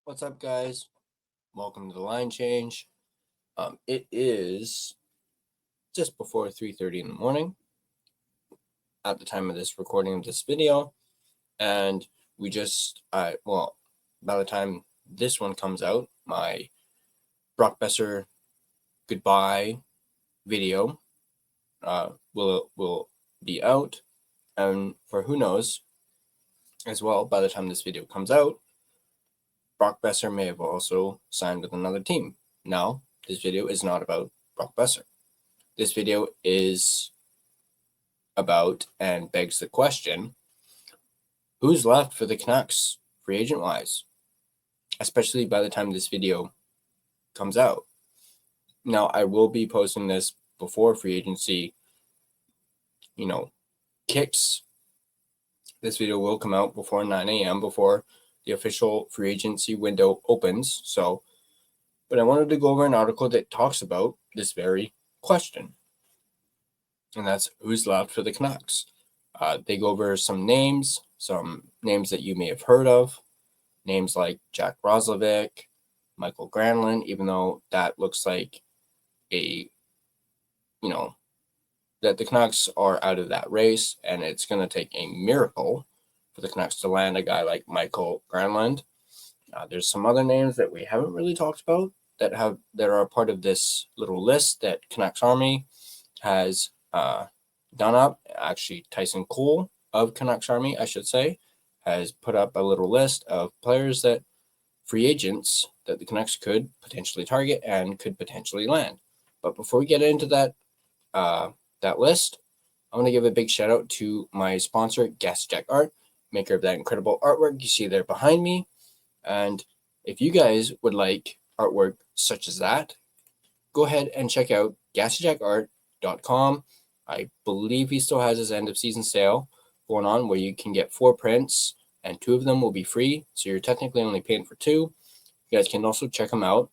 What's up, guys? Welcome to the line change. It is just before 3:30 in the morning at the time of this recording of this video, and we just by the time this one comes out, my Brock Besser goodbye video will be out, and for who knows as well, by the time this video comes out, Brock Besser may have also signed with another team. Now, this video is not about Brock Besser. This video is about and begs the question, who's left for the Canucks free agent-wise? Especially by the time this video comes out. Now, I will be posting this before free agency, kicks. This video will come out before 9 a.m., before the official free agency window opens. But I wanted to go over an article that talks about this very question. And that's who's left for the Canucks. They go over some names that you may have heard of. Names like Jack Roslovic, Michael Granlund, even though that looks like that the Canucks are out of that race, and it's going to take a miracle for the Canucks to land a guy like Michael Granlund. There's some other names that we haven't really talked about that are a part of this little list that Canucks Army has done up. Actually, Tyson Cole of Canucks Army, I should say, has put up a little list of players that free agents that the Canucks could potentially target and could potentially land. But before we get into that list, I want to give a big shout out to my sponsor, Gassy Jack Art, maker of that incredible artwork you see there behind me. And if you guys would like artwork such as that, go ahead and check out GassyJackArt.com. I believe he still has his end of season sale going on where you can get 4 prints and 2 of them will be free. So you're technically only paying for 2. You guys can also check him out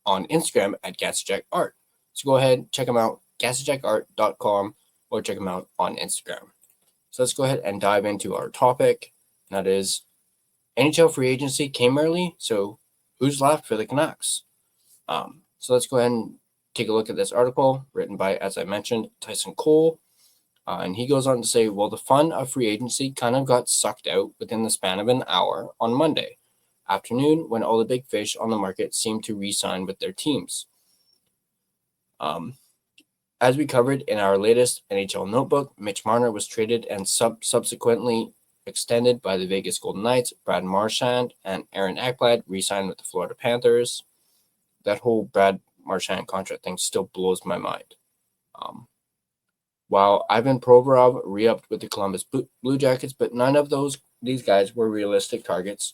on Instagram at GassyJackArt. So go ahead, check him out, GassyJackArt.com, or check him out on Instagram. So let's go ahead and dive into our topic. And that is NHL free agency came early, so who's left for the Canucks? So let's go ahead and take a look at this article written by, as I mentioned, Tyson Cole. And he goes on to say, well, the fun of free agency kind of got sucked out within the span of an hour on Monday afternoon when all the big fish on the market seemed to re-sign with their teams. As we covered in our latest NHL Notebook, Mitch Marner was traded and subsequently extended by the Vegas Golden Knights. Brad Marchand and Aaron Ekblad re-signed with the Florida Panthers. That whole Brad Marchand contract thing still blows my mind. While Ivan Provorov re-upped with the Columbus Blue Jackets, but none of these guys were realistic targets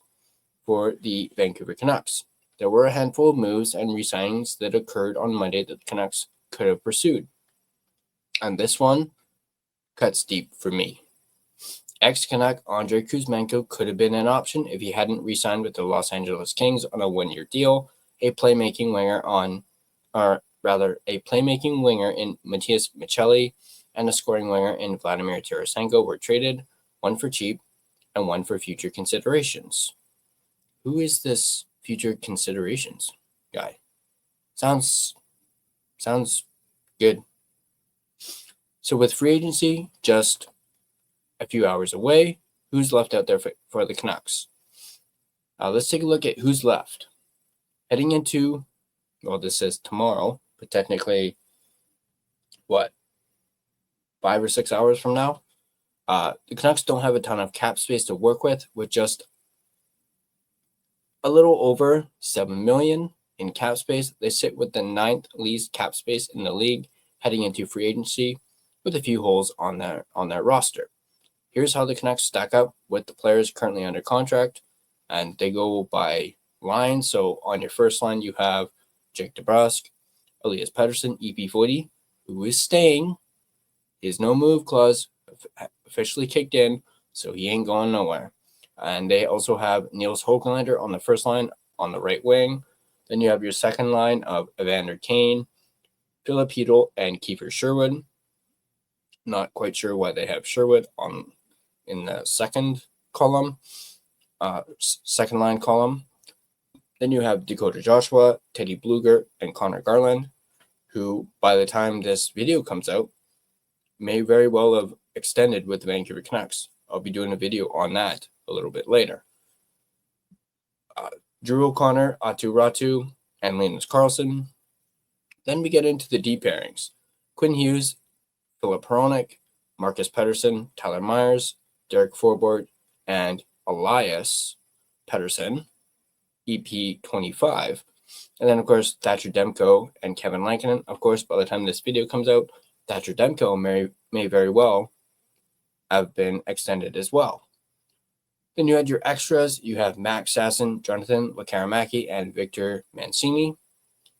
for the Vancouver Canucks. There were a handful of moves and re-signings that occurred on Monday that the Canucks could have pursued. And this one cuts deep for me. Ex-Canuck Andrei Kuzmenko could have been an option if he hadn't re-signed with the Los Angeles Kings on a 1-year deal. A playmaking winger in Matias Michelli and a scoring winger in Vladimir Tarasenko were traded, one for cheap and one for future considerations. Who is this future considerations guy? Sounds good. So with free agency just a few hours away, who's left out there for the Canucks? Let's take a look at who's left. Heading into, this says tomorrow, but technically, 5 or 6 hours from now? The Canucks don't have a ton of cap space to work with just a little over $7 million in cap space. They sit with the 9th least cap space in the league heading into free agency with a few holes on their roster. Here's how the Canucks stack up with the players currently under contract, and they go by line. So on your first line, you have Jake DeBrusk, Elias Pettersson, EP40, who is staying. His no-move clause officially kicked in, so he ain't going nowhere. And they also have Niels Höglander on the first line on the right wing. Then you have your second line of Evander Kane, Philip Hedl, and Kiefer Sherwood. Not quite sure why they have Sherwood in the second column. second line column. Then you have Dakota Joshua, Teddy Bluger, and Connor Garland, who by the time this video comes out may very well have extended with the Vancouver Canucks. I'll be doing a video on that a little bit later. Drew O'Connor, Atu Ratu, and Linus Karlsson. Then we get into the D pairings. Quinn Hughes, Philip Hronik, Marcus Pettersson, Tyler Myers, Derek Forbort, and Elias Pettersson, EP25. And then, of course, Thatcher Demko and Kevin Lankinen. Of course, by the time this video comes out, Thatcher Demko may very well have been extended as well. Then you had your extras. You have Max Sasson, Jonathan Lekaramaki, and Victor Mancini.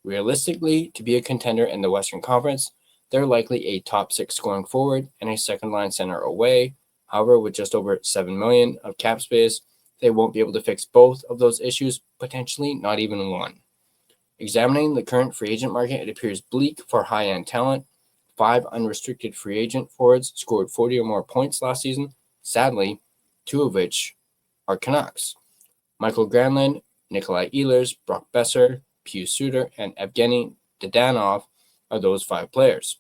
Realistically, to be a contender in the Western Conference, they're likely a top 6 scoring forward and a second-line center away. However, with just over $7 million of cap space, they won't be able to fix both of those issues, potentially not even one. Examining the current free agent market, it appears bleak for high-end talent. 5 unrestricted free agent forwards scored 40 or more points last season. Sadly, 2 of which are Canucks. Michael Granlund, Nikolai Ehlers, Brock Besser, Pius Suter, and Evgeny Dadanov are those 5 players.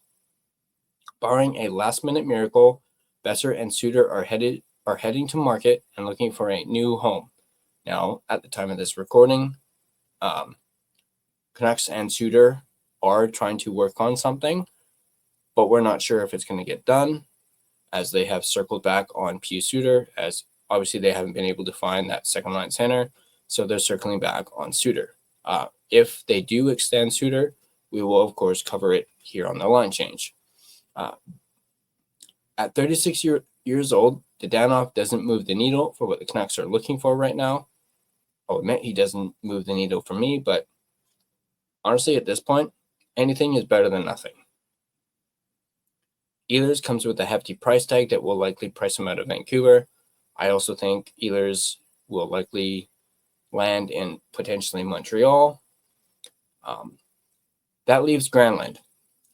Barring a last-minute miracle, Besser and Suter are heading to market and looking for a new home. Now, at the time of this recording, Canucks and Suter are trying to work on something, but we're not sure if it's going to get done, as they have circled back on Pius Suter, as obviously they haven't been able to find that second-line center, so they're circling back on Suter. If they do extend Suter, we will, of course, cover it here on the line change. At 36 years old, Dadanov doesn't move the needle for what the Canucks are looking for right now. I'll admit he doesn't move the needle for me, but honestly, at this point, anything is better than nothing. Ehlers comes with a hefty price tag that will likely price him out of Vancouver. I also think Ehlers will likely land in potentially Montreal. That leaves Granlund.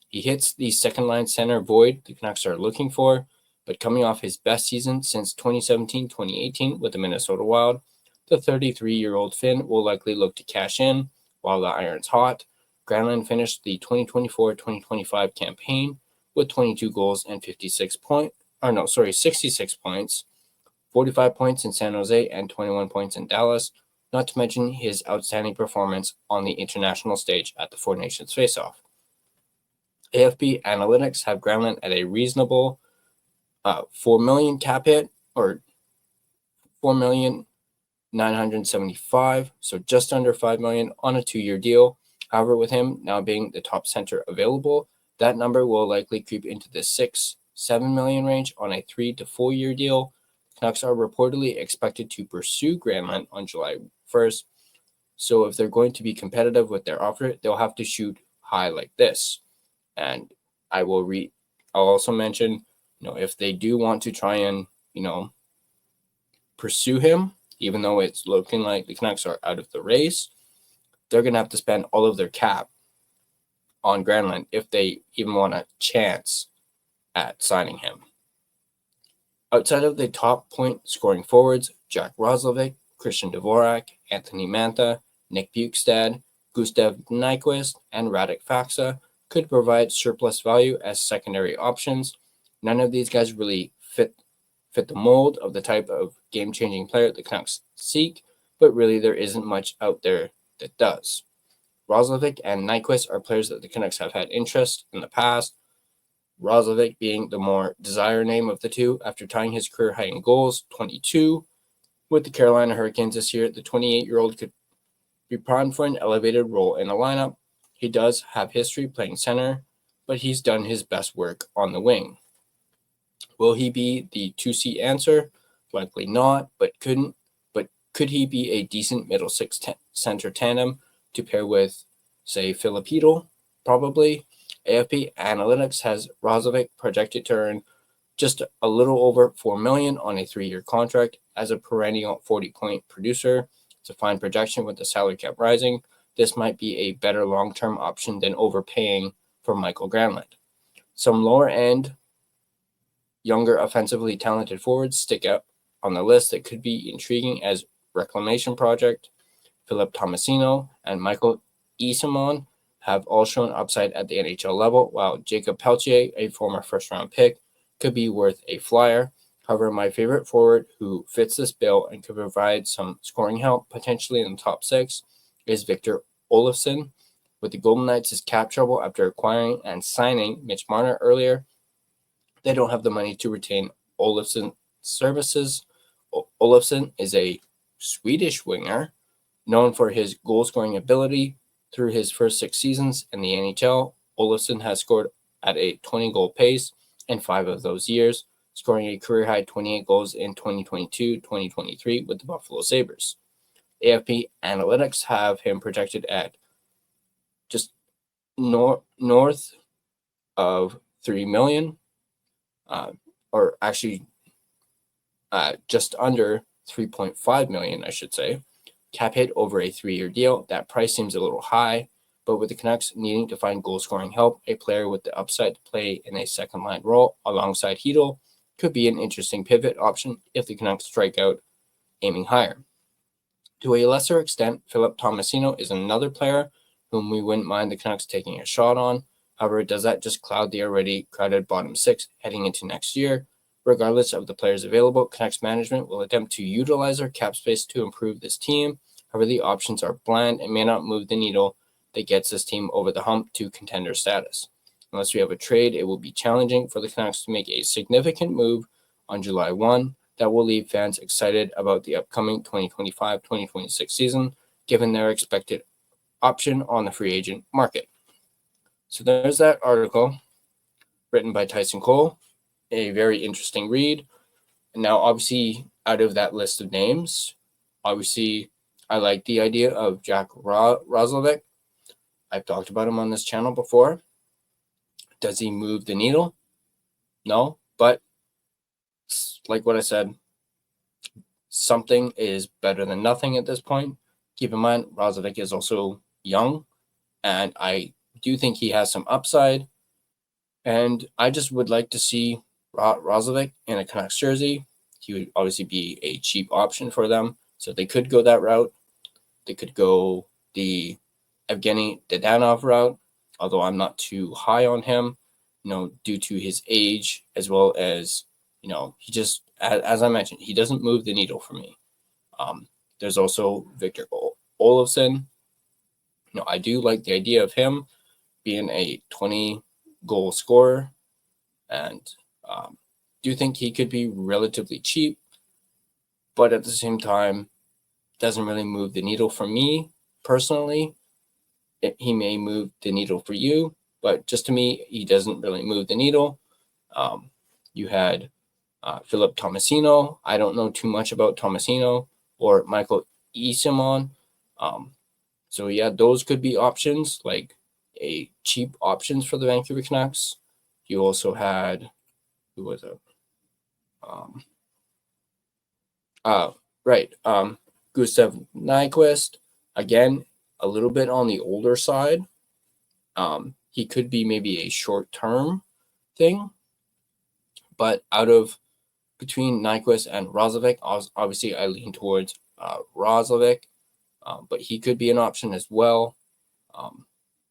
He hits the second-line center void the Canucks are looking for, but coming off his best season since 2017-2018 with the Minnesota Wild, the 33-year-old Finn will likely look to cash in while the iron's hot. Granlund finished the 2024-2025 campaign with 22 goals and 66 points, 45 points in San Jose and 21 points in Dallas, not to mention his outstanding performance on the international stage at the Four Nations Faceoff. AFB Analytics have Granlund at a reasonable $4 million cap hit, or $4,975,000, so just under $5 million on a 2-year deal. However, with him now being the top center available, that number will likely creep into the $6-7 million range on a 3 to 4 year deal. Canucks are reportedly expected to pursue Granlund on July 1st, so if they're going to be competitive with their offer, they'll have to shoot high like this. And I'll also mention, if they do want to try and, pursue him, even though it's looking like the Canucks are out of the race, they're going to have to spend all of their cap on Granlund if they even want a chance at signing him. Outside of the top point scoring forwards, Jack Roslovic, Christian Dvorak, Anthony Mantha, Nick Bukestad, Gustav Nyquist, and Radek Faksa could provide surplus value as secondary options. None of these guys really fit the mold of the type of game-changing player the Canucks seek, but really there isn't much out there that does. Roslovic and Nyquist are players that the Canucks have had interest in the past, Roslovic being the more desired name of the two after tying his career high in goals, 22, with the Carolina Hurricanes this year. The 28-year-old could be primed for an elevated role in the lineup. He does have history playing center, but he's done his best work on the wing. Will he be the 2C answer? Likely not, but could he be a decent middle six center tandem to pair with, say, Filipino? Probably. AFP Analytics has Roslovic projected to earn just a little over $4 million on a 3-year contract as a perennial 40-point producer. It's a fine projection with the salary cap rising. This might be a better long-term option than overpaying for Michael Granlund. Some lower-end, younger, offensively talented forwards stick out on the list that could be intriguing as reclamation project. Philip Tomasino and Michael Easimon have all shown upside at the NHL level, while Jacob Peltier, a former first-round pick, could be worth a flyer. However, my favorite forward who fits this bill and could provide some scoring help, potentially in the top 6, is Victor Olofsson. With the Golden Knights' cap trouble after acquiring and signing Mitch Marner earlier, they don't have the money to retain Olofsson's services. Olofsson is a Swedish winger known for his goal-scoring ability. Through his first 6 seasons in the NHL, Olofsson has scored at a 20-goal pace in 5 of those years, scoring a career-high 28 goals in 2022-2023 with the Buffalo Sabres. AFP Analytics have him projected at just north of $3 million, or actually just under $3.5 million, I should say. Cap hit over a 3-year deal. That price seems a little high, but with the Canucks needing to find goal-scoring help, a player with the upside to play in a second-line role alongside Hedl could be an interesting pivot option if the Canucks strike out aiming higher. To a lesser extent, Philip Tomasino is another player whom we wouldn't mind the Canucks taking a shot on. However, does that just cloud the already crowded bottom 6 heading into next year? Regardless of the players available, Canucks management will attempt to utilize their cap space to improve this team. However, the options are bland and may not move the needle that gets this team over the hump to contender status. Unless we have a trade, it will be challenging for the Canucks to make a significant move on July 1 that will leave fans excited about the upcoming 2025-2026 season, given their expected option on the free agent market. So there's that article written by Tyson Cole. A very interesting read. And now, obviously, out of that list of names, obviously, I like the idea of Jack Roslovic. I've talked about him on this channel before. Does he move the needle? No, but like what I said, something is better than nothing at this point. Keep in mind, Roslovic is also young, and I do think he has some upside. And I just would like to see Roslovic in a Canucks jersey. He would obviously be a cheap option for them, so they could go that route. They could go the Evgeny Dadonov route, although I'm not too high on him, due to his age, as well as, he just, as I mentioned, he doesn't move the needle for me. There's also Victor Olofsson. I do like the idea of him being a 20-goal scorer, and do think he could be relatively cheap, but at the same time, doesn't really move the needle for me personally. He may move the needle for you, but just to me, he doesn't really move the needle. You had Philip Tomasino. I don't know too much about Tomasino or Michael Easimon. So yeah, those could be options, like a cheap options for the Vancouver Canucks. You also had, who was it? Gustav Nyquist, again, a little bit on the older side. He could be maybe a short-term thing, but between Nyquist and Roslovic, obviously I lean towards Roslovic, but he could be an option as well.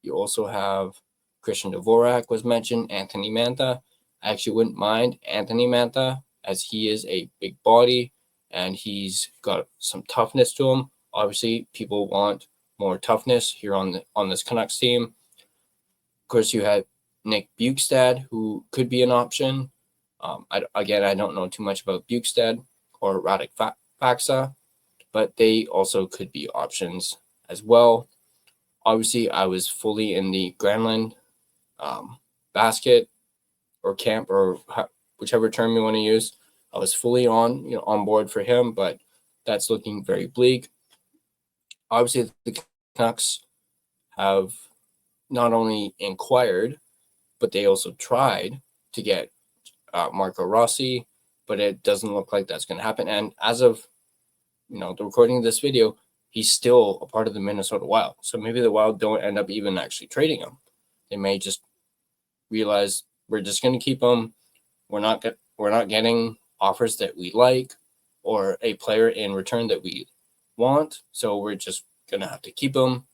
You also have Christian Dvorak was mentioned, Anthony Mantha. I actually wouldn't mind Anthony Mantha, as he is a big body and he's got some toughness to him. Obviously, people want more toughness here on this Canucks team. Of course, you have Nick Bjugstad, who could be an option. I don't know too much about Bjugstad or Radek Faksa, but they also could be options as well. Obviously, I was fully in the Granlund basket or camp, or whichever term you want to use. I was fully on board for him, but that's looking very bleak. Obviously, the Canucks have not only inquired, but they also tried to get Marco Rossi, but it doesn't look like that's going to happen. And as of the recording of this video, he's still a part of the Minnesota Wild. So maybe the Wild don't end up even actually trading him. They may just realize we're just going to keep him. We're not getting offers that we like, or a player in return that we want. So we're just going to have to keep him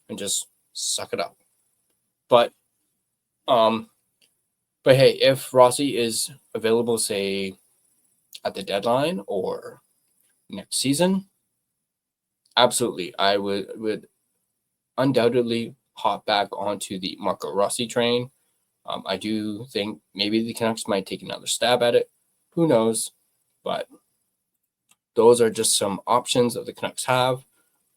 and just suck it up. But hey, if Rossi is available, say, at the deadline or next season, absolutely, I would undoubtedly hop back onto the Marco Rossi train. I do think maybe the Canucks might take another stab at it. Who knows? But those are just some options that the Canucks have.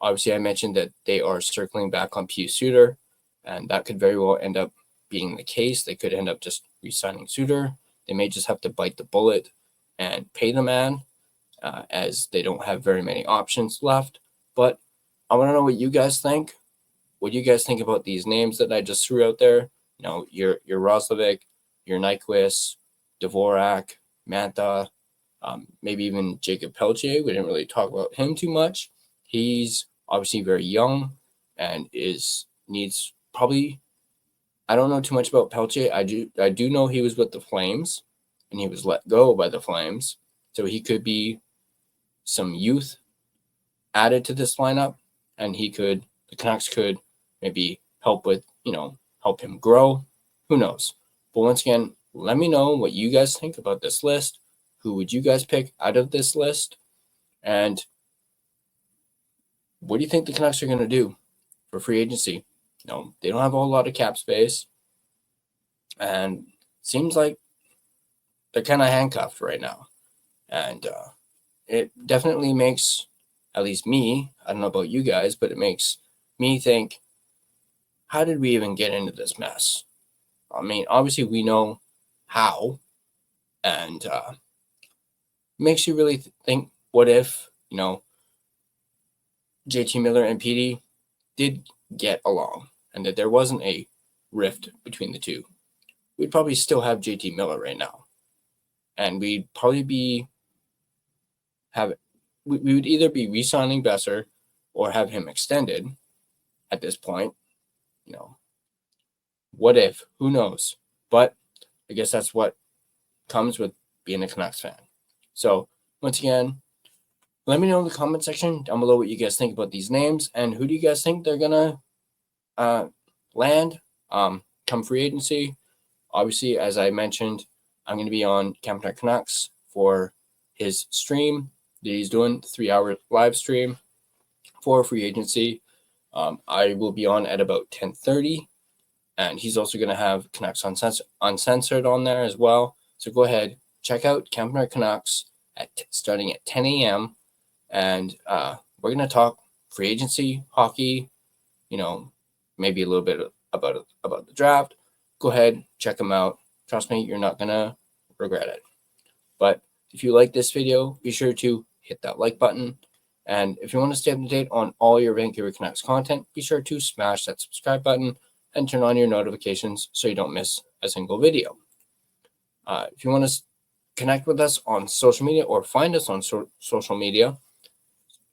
Obviously, I mentioned that they are circling back on Pius Suter, and that could very well end up being the case. They could end up just re-signing Suter. They may just have to bite the bullet and pay the man, as they don't have very many options left. But I want to know what you guys think. What do you guys think about these names that I just threw out there? You know, your Roslovic, your Nyquist, Dvorak, Mantha, maybe even Jacob Pelletier. We didn't really talk about him too much. He's obviously very young and needs probably. I don't know too much about Pelletier. I do know he was with the Flames, and he was let go by the Flames, so he could be some youth added to this lineup, and the Canucks could maybe help him grow. Who knows? But once again, let me know what you guys think about this list. Who would you guys pick out of this list? And what do you think the Canucks are going to do for free agency? They don't have a whole lot of cap space, and seems like they're kind of handcuffed right now. And it definitely makes, at least me, I don't know about you guys, but it makes me think, how did we even get into this mess? I mean, obviously we know how, and makes you really think, what if, JT Miller and PD did get along, and that there wasn't a rift between the two? We'd probably still have JT Miller right now, and we'd probably we would either be re-signing Besser or have him extended at this point. What if? Who knows? But I guess that's what comes with being a Canucks fan. So once again, let me know in the comment section down below what you guys think about these names, and who do you guys think they're gonna land come free agency. Obviously, as I mentioned, I'm going to be on Camping Canucks for his stream that he's doing, 3-hour live stream for free agency. I will be on at about 10:30, and he's also going to have Canucks Uncensored on there as well. So go ahead, check out Camping Canucks starting at 10 a.m. And we're going to talk free agency, hockey, maybe a little bit about the draft. Go ahead, check them out. Trust me, you're not going to regret it. But if you like this video, be sure to hit that like button. And if you want to stay up to date on all your Vancouver Canucks content, be sure to smash that subscribe button and turn on your notifications so you don't miss a single video. If you want to connect with us on social media or find us on social media,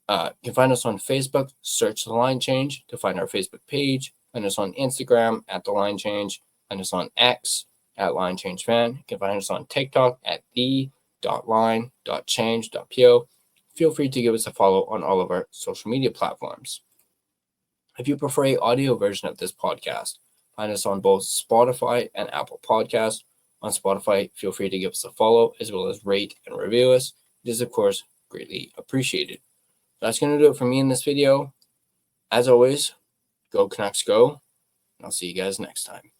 you can find us on Facebook, search The Line Change to find our Facebook page. Find us on Instagram at The Line Change. Find us on X at Line Change Fan. You can find us on TikTok at the.line.change.po. Feel free to give us a follow on all of our social media platforms. If you prefer an audio version of this podcast, find us on both Spotify and Apple Podcasts. On Spotify, feel free to give us a follow as well as rate and review us. It is, of course, greatly appreciated. That's going to do it for me in this video. As always, go Canucks go, and I'll see you guys next time.